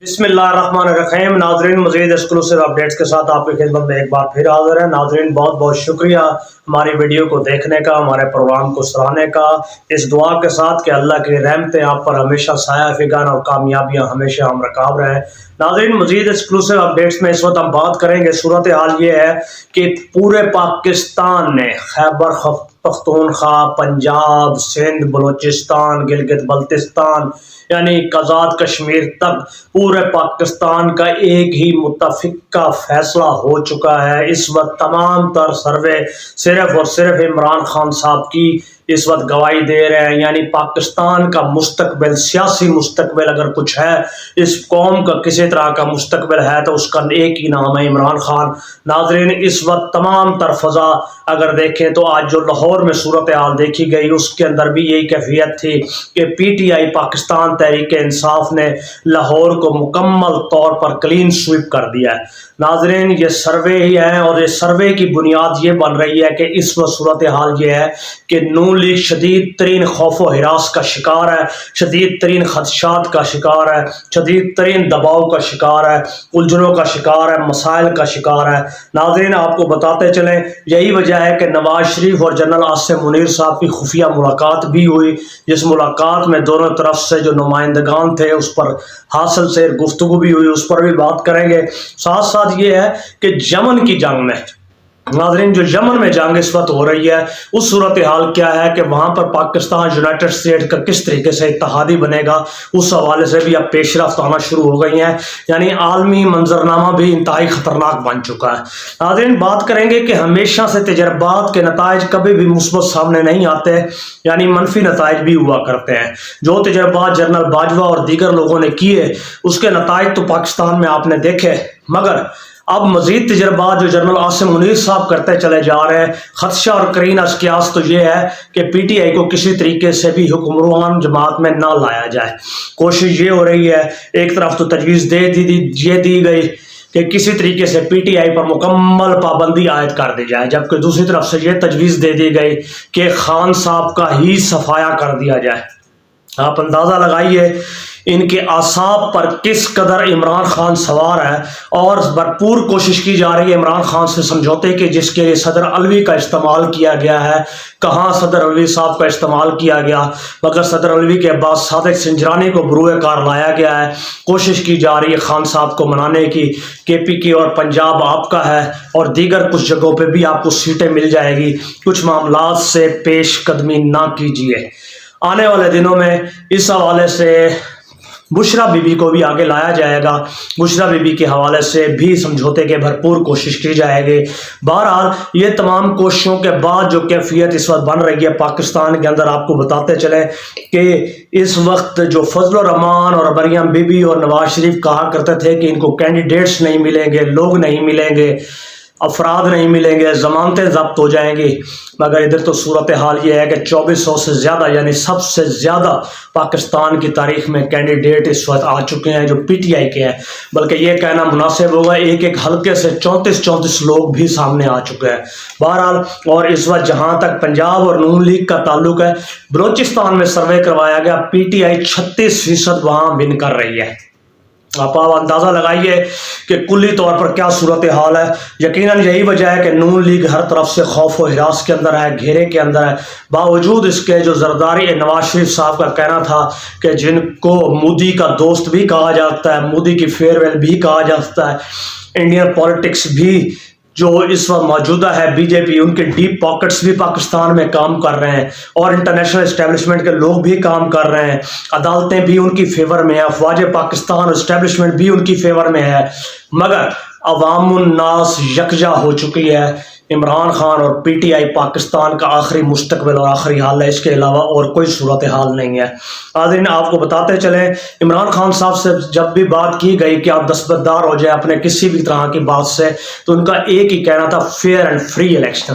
بسم اللہ الرحمن الرحیم۔ ناظرین، مزید ایکسکلوسیو اپڈیٹس کے ساتھ آپ کی خدمت میں ایک بار پھر حاضر ہے۔ ناظرین، بہت بہت شکریہ ہماری ویڈیو کو دیکھنے کا، ہمارے پروگرام کو سراہنے کا، اس دعا کے ساتھ کہ اللہ کی رحمتیں آپ پر ہمیشہ سایہ فگن اور کامیابیاں ہمیشہ ہم رکاب رہیں۔ ناظرین، مزید ایکسکلوسیو اپڈیٹس میں اس وقت ہم بات کریں گے۔ صورتحال یہ ہے کہ پورے پاکستان نے خیبر پختونخوا، پنجاب، سندھ، بلوچستان، گلگت بلتستان یعنی آزاد کشمیر تک پورے پاکستان کا ایک ہی متفقہ فیصلہ ہو چکا ہے۔ اس وقت تمام تر سروے صرف اور صرف عمران خان صاحب کی اس وقت گواہی دے رہے ہیں۔ یعنی پاکستان کا مستقبل، سیاسی مستقبل اگر کچھ ہے، اس قوم کا کسی طرح کا مستقبل ہے تو اس کا ایک ہی نام ہے عمران خان۔ ناظرین، اس وقت تمام تر فضا اگر دیکھیں تو آج جو لاہور میں صورتحال دیکھی گئی اس کے اندر بھی یہی کیفیت تھی کہ P T I Pakistan Tehreek Insaf نے لاہور کو مکمل طور پر کلین سویپ کر دیا ہے۔ ناظرین، یہ سروے ہی ہے اور اس سروے کی بنیاد یہ بن رہی ہے کہ اس وقت صورتحال یہ ہے کہ نون لیگ شدید ترین خوف و ہراس کا شکار ہے، شدید ترین خدشات کا شکار ہے، شدید ترین دباؤ کا شکار ہے، الجھنوں کا شکار ہے، مسائل کا شکار ہے۔ ناظرین، آپ کو بتاتے چلیں، یہی وجہ ہے کہ نواز شریف اور جنرل عاصم منیر صاحب کی خفیہ ملاقات بھی ہوئی، جس ملاقات میں دونوں طرف سے جو نمائندگان تھے اس پر حاصل سے گفتگو بھی ہوئی، اس پر بھی بات کریں گے۔ ساتھ ساتھ یہ ہے کہ یمن کی جنگ میں، ناظرین، جو یمن میں جنگ اس وقت ہو رہی ہے اس صورتحال کیا ہے کہ وہاں پر پاکستان یونائٹڈ اسٹیٹ کا کس طریقے سے اتحادی بنے گا، اس حوالے سے بھی اب پیش رفت آنا شروع ہو گئی ہیں۔ یعنی عالمی منظرنامہ بھی انتہائی خطرناک بن چکا ہے۔ ناظرین، بات کریں گے کہ ہمیشہ سے تجربات کے نتائج کبھی بھی مثبت سامنے نہیں آتے، یعنی منفی نتائج بھی ہوا کرتے ہیں۔ جو تجربات جنرل باجوہ اور دیگر لوگوں نے کیے اس کے نتائج تو پاکستان میں آپ نے دیکھے، مگر اب مزید تجربات جو جنرل عاصم منیر صاحب کرتے چلے جا رہے ہیں، خدشہ اور قرینہ اس قیاس تو یہ ہے کہ پی ٹی آئی کو کسی طریقے سے بھی حکمران جماعت میں نہ لایا جائے۔ کوشش یہ ہو رہی ہے، ایک طرف تو تجویز دی گئی کہ کسی طریقے سے پی ٹی آئی پر مکمل پابندی عائد کر دی جائے، جبکہ دوسری طرف سے یہ تجویز دے دی گئی کہ خان صاحب کا ہی صفایا کر دیا جائے۔ آپ اندازہ لگائیے ان کے اعصاب پر کس قدر عمران خان سوار ہے، اور بھرپور کوشش کی جا رہی ہے عمران خان سے سمجھوتے کے، جس کے لیے صدر علوی کا استعمال کیا گیا ہے۔ کہاں صدر علوی صاحب کا استعمال کیا گیا، مگر صدر علوی کے بعد صادق سنجرانی کو بروئے کار لایا گیا ہے۔ کوشش کی جا رہی ہے خان صاحب کو منانے کی، کے پی کے اور پنجاب آپ کا ہے اور دیگر کچھ جگہوں پہ بھی آپ کو سیٹیں مل جائے گی۔ کچھ معاملات سے پیش قدمی نہ کیجیے۔ آنے والے دنوں میں اس حوالے سے بشرا بی بی کو بھی آگے لایا جائے گا، بشرا بی بی کے حوالے سے بھی سمجھوتے کے بھرپور کوشش کی جائے گی۔ بہرحال یہ تمام کوششوں کے بعد جو کیفیت اس وقت بن رہی ہے پاکستان کے اندر، آپ کو بتاتے چلیں کہ اس وقت جو فضل الرحمان اور مریم بی بی اور نواز شریف کہا کرتے تھے کہ ان کو کینڈیڈیٹس نہیں ملیں گے، لوگ نہیں ملیں گے، افراد نہیں ملیں گے، ضمانتیں ضبط ہو جائیں گی، مگر ادھر تو صورتحال یہ ہے کہ 2400 سے زیادہ، یعنی سب سے زیادہ پاکستان کی تاریخ میں کینڈیڈیٹ اس وقت آ چکے ہیں جو پی ٹی آئی کے ہیں۔ بلکہ یہ کہنا مناسب ہوگا ایک ایک حلقے سے 34 لوگ بھی سامنے آ چکے ہیں۔ بہرحال، اور اس وقت جہاں تک پنجاب اور نون لیگ کا تعلق ہے، بلوچستان میں سروے کروایا گیا، پی ٹی آئی 36% وہاں ون کر رہی ہے۔ آپ اندازہ لگائیے کہ کلی طور پر کیا صورتحال ہے۔ یقیناً یہی وجہ ہے کہ نون لیگ ہر طرف سے خوف و ہراس کے اندر ہے، گھیرے کے اندر ہے، باوجود اس کے جو زرداری نواز شریف صاحب کا کہنا تھا کہ جن کو مودی کا دوست بھی کہا جاتا ہے، مودی کی فیئر ویل بھی کہا جاتا ہے، انڈین پالیٹکس بھی جو اس وقت موجودہ ہے بی جے پی، ان کے ڈیپ پاکٹس بھی پاکستان میں کام کر رہے ہیں اور انٹرنیشنل اسٹیبلشمنٹ کے لوگ بھی کام کر رہے ہیں، عدالتیں بھی ان کی فیور میں ہیں، افواج پاکستان اسٹیبلشمنٹ بھی ان کی فیور میں ہے، مگر عوام الناس یکجا ہو چکی ہے۔ عمران خان اور پی ٹی آئی پاکستان کا آخری مستقبل اور آخری حال ہے، اس کے علاوہ اور کوئی صورتحال نہیں ہے۔ ناظرین، آپ کو بتاتے چلیں، عمران خان صاحب سے جب بھی بات کی گئی کہ آپ دستبردار ہو جائیں اپنے کسی بھی طرح کی بات سے، تو ان کا ایک ہی کہنا تھا، fair and free election.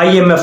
IMF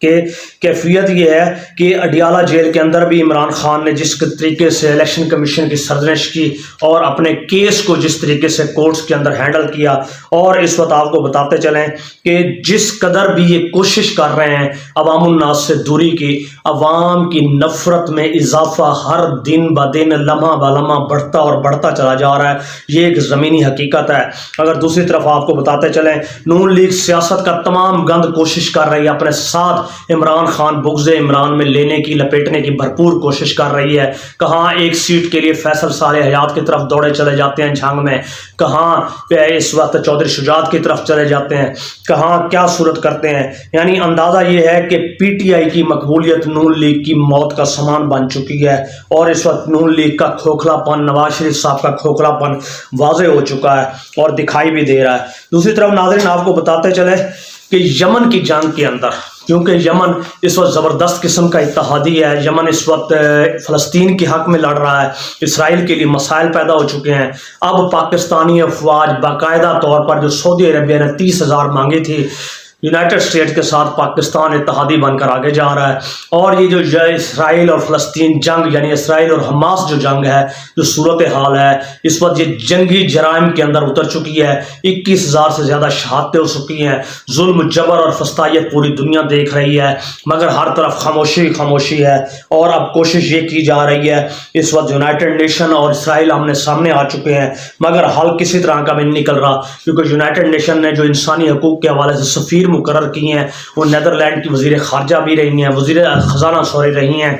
کہ کیفیت یہ ہے کہ اڈیالہ جیل کے اندر بھی عمران خان نے جس طریقے سے الیکشن کمیشن کی سرزنش کی اور اپنے کیس کو جس طریقے سے کورٹس کے اندر ہینڈل کیا، اور اس وقت آپ کو بتاتے چلیں کہ جس قدر بھی یہ کوشش کر رہے ہیں عوام الناس سے دوری کی، عوام کی نفرت میں اضافہ ہر دن بدن لمحہ بلمحہ بڑھتا اور بڑھتا چلا جا رہا ہے، یہ ایک زمینی حقیقت ہے۔ اگر دوسری طرف آپ کو بتاتے چلیں، نون لیگ سیاست کا تمام گند کوشش کر رہی ہے اپنے ساتھ عمران خان بغض عمران میں لینے کی، لپیٹنے کی بھرپور کوشش کر رہی ہے۔ کہاں ایک سیٹ کے لیے فیصل صالح حیات کی طرف دوڑے چلے جاتے ہیں جھنگ میں، کہاں اس وقت چودھری شجاعت کی طرف چلے جاتے ہیں، کہاں کیا صورت کرتے ہیں۔ یعنی اندازہ یہ ہے کہ پی ٹی آئی کی مقبولیت نون لیگ کی موت کا سامان بن چکی ہے، اور اس وقت نون لیگ کا کھوکھلا پن، نواز شریف صاحب کا کھوکھلا پن واضح ہو چکا ہے اور دکھائی بھی دے رہا ہے۔ دوسری طرف ناظرین آپ کو بتاتے چلے کہ یمن کی جنگ کے اندر، کیونکہ یمن اس وقت زبردست قسم کا اتحادی ہے، یمن اس وقت فلسطین کے حق میں لڑ رہا ہے، اسرائیل کے لیے مسائل پیدا ہو چکے ہیں۔ اب پاکستانی افواج باقاعدہ طور پر جو سعودی عربیہ نے 30,000 مانگی تھی یونائٹڈ اسٹیٹ کے ساتھ، پاکستان اتحادی بن کر آگے جا رہا ہے، اور یہ جو اسرائیل اور فلسطین جنگ، یعنی اسرائیل اور حماس جو جنگ ہے، جو صورتحال ہے اس وقت، یہ جنگی جرائم کے اندر اتر چکی ہے۔ 21,000 سے زیادہ شہادتیں ہو چکی ہیں، ظلم جبر اور فسطائیت پوری دنیا دیکھ رہی ہے، مگر ہر طرف خاموشی ہے، اور اب کوشش یہ کی جا رہی ہے، اس وقت یونائٹڈ نیشن اور اسرائیل آمنے سامنے آ چکے ہیں، مگر حل کسی طرح کا بھی نہیں نکل رہا، کیونکہ یونائٹڈ نیشن نے جو انسانی حقوق کے حوالے سے سفیر مقرر کی ہیں، وہ نیدرلینڈ کی وزیر خارجہ بھی رہی ہیں، وزیر خزانہ رہی ہیں،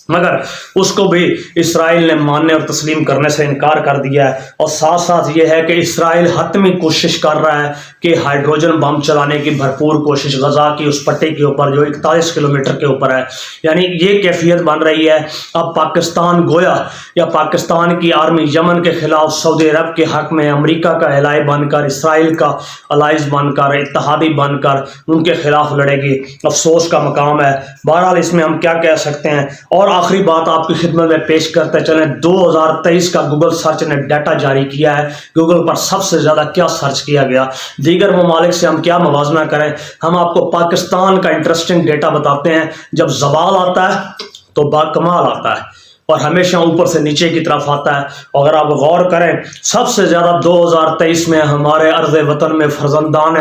مگر اس کو بھی اسرائیل نے ماننے اور تسلیم کرنے سے انکار کر دیا ہے۔ اور ساتھ ساتھ یہ ہے کہ اسرائیل حتمی کوشش کر رہا ہے کہ ہائیڈروجن بم چلانے کی بھرپور کوشش غزہ کی اس پٹی کے اوپر جو 41 کلومیٹر کے اوپر ہے، یعنی یہ کیفیت بن رہی ہے۔ اب پاکستان گویا یا پاکستان کی آرمی یمن کے خلاف سعودی عرب کے حق میں امریکہ کا الائے بن کر، اسرائیل کا الائز بن کر، اتحادی بن کر ان کے خلاف لڑے گی۔ افسوس کا مقام ہے۔ بہرحال اس میں ہم کیا کہہ سکتے ہیں، اور آخری بات آپ کی خدمت میں پیش کرتے چلیں، 2023 کا گوگل سرچ نے ڈیٹا جاری کیا ہے، گوگل پر سب سے زیادہ کیا سرچ کیا گیا، دیگر ممالک سے ہم کیا موازنہ کریں۔ ہم آپ کو پاکستان کا انٹرسٹنگ ڈیٹا بتاتے ہیں، جب زوال آتا ہے تو باکمال آتا ہے، اور ہمیشہ اوپر سے نیچے کی طرف آتا ہے۔ اگر آپ غور کریں، سب سے زیادہ 2023 میں ہمارے ارض وطن میں فرزندان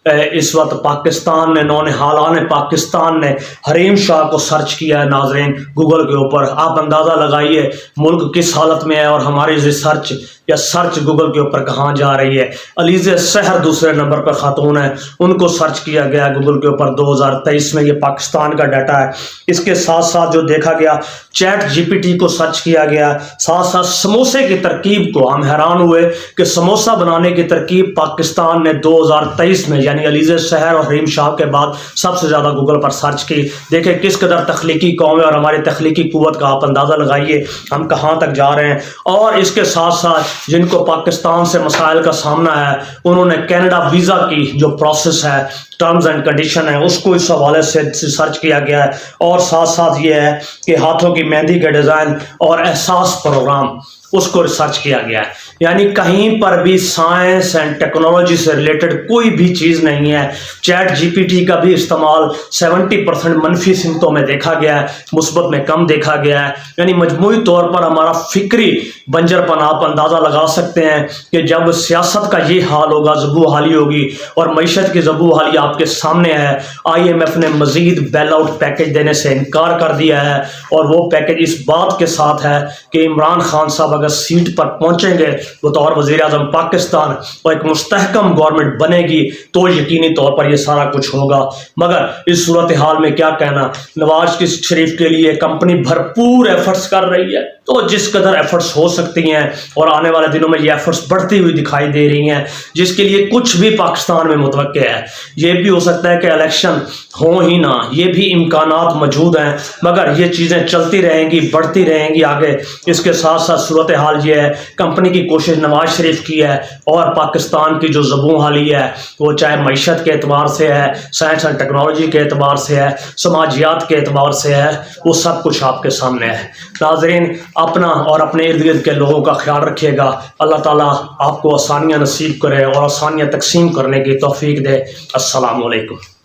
اس وقت پاکستان نے، نونہالان پاکستان نے حریم شاہ کو سرچ کیا ہے ناظرین گوگل کے اوپر۔ آپ اندازہ لگائیے ملک کس حالت میں ہے، اور ہماری ریسرچ یا سرچ گوگل کے اوپر کہاں جا رہی ہے۔ علیزہ سحر دوسرے نمبر پر خاتون ہے، ان کو سرچ کیا گیا گوگل کے اوپر 2023 میں، یہ پاکستان کا ڈیٹا ہے۔ اس کے ساتھ ساتھ جو دیکھا گیا، چیٹ جی پی ٹی کو سرچ کیا گیا، ساتھ ساتھ سموسے کی ترکیب کو، ہم حیران ہوئے کہ سموسہ بنانے کی ترکیب پاکستان نے 2023 میں، یعنی علیزہ سحر اور حریم شاہ کے بعد سب سے زیادہ گوگل پر سرچ کی۔ دیکھیں کس قدر تخلیقی قوم ہے، اور ہماری تخلیقی قوت کا آپ اندازہ لگائیے ہم کہاں تک جا رہے ہیں۔ اور اس کے ساتھ ساتھ جن کو پاکستان سے مسائل کا سامنا ہے، انہوں نے کینیڈا ویزا کی جو پروسیس ہے، ٹرمز اینڈ کنڈیشن ہے، اس کو اس حوالے سے سرچ کیا گیا ہے۔ اور ساتھ ساتھ یہ ہے کہ ہاتھوں کی مہندی کے ڈیزائن اور احساس پروگرام، اس کو ریسرچ کیا گیا ہے۔ یعنی کہیں پر بھی سائنس اینڈ ٹیکنالوجی سے ریلیٹڈ کوئی بھی چیز نہیں ہے۔ چیٹ جی پی ٹی کا بھی استعمال 70% منفی سمتوں میں دیکھا گیا ہے، مثبت میں کم دیکھا گیا ہے۔ یعنی مجموعی طور پر ہمارا فکری بنجر پن آپ اندازہ لگا سکتے ہیں کہ جب سیاست کا یہ حال ہوگا، زبو حالی ہوگی، اور معیشت کی زبو حالی آپ کے سامنے ہے۔ آئی ایم ایف نے مزید بیل آؤٹ پیکج دینے سے انکار کر دیا ہے، اور وہ پیکج اس بات کے ساتھ ہے کہ عمران خان صاحب اگر سیٹ پر پہنچیں گے بطور وزیر اعظم پاکستان، اور ایک مستحکم گورنمنٹ بنے گی، تو یقینی طور پر یہ سارا کچھ ہوگا۔ مگر اس صورتحال میں کیا کہنا، نواز شریف کے لیے کمپنی بھرپور ایفرٹس کر رہی ہے، تو جس قدر ایفرٹس ہو سکتی ہیں، اور آنے والے دنوں میں یہ ایفرٹس بڑھتی ہوئی دکھائی دے رہی ہیں، جس کے لیے کچھ بھی پاکستان میں متوقع ہے۔ یہ بھی ہو سکتا ہے کہ الیکشن ہوں ہی نہ، یہ بھی امکانات موجود ہیں، مگر یہ چیزیں چلتی رہیں گی، بڑھتی رہیں گی آگے۔ اس کے ساتھ ساتھ صورتحال یہ ہے، کمپنی کی کوشش نواز شریف کی ہے، اور پاکستان کی جو زبوں حالی ہے، وہ چاہے معیشت کے اعتبار سے ہے، سائنس اینڈ ٹیکنالوجی کے اعتبار سے ہے، سماجیات کے اعتبار سے ہے، وہ سب کچھ آپ کے سامنے ہے۔ ناظرین، اپنا اور اپنے ارد گرد کے لوگوں کا خیال رکھیے گا۔ اللہ تعالیٰ آپ کو آسانیاں نصیب کرے اور آسانیاں تقسیم کرنے کی توفیق دے۔ السلام علیکم۔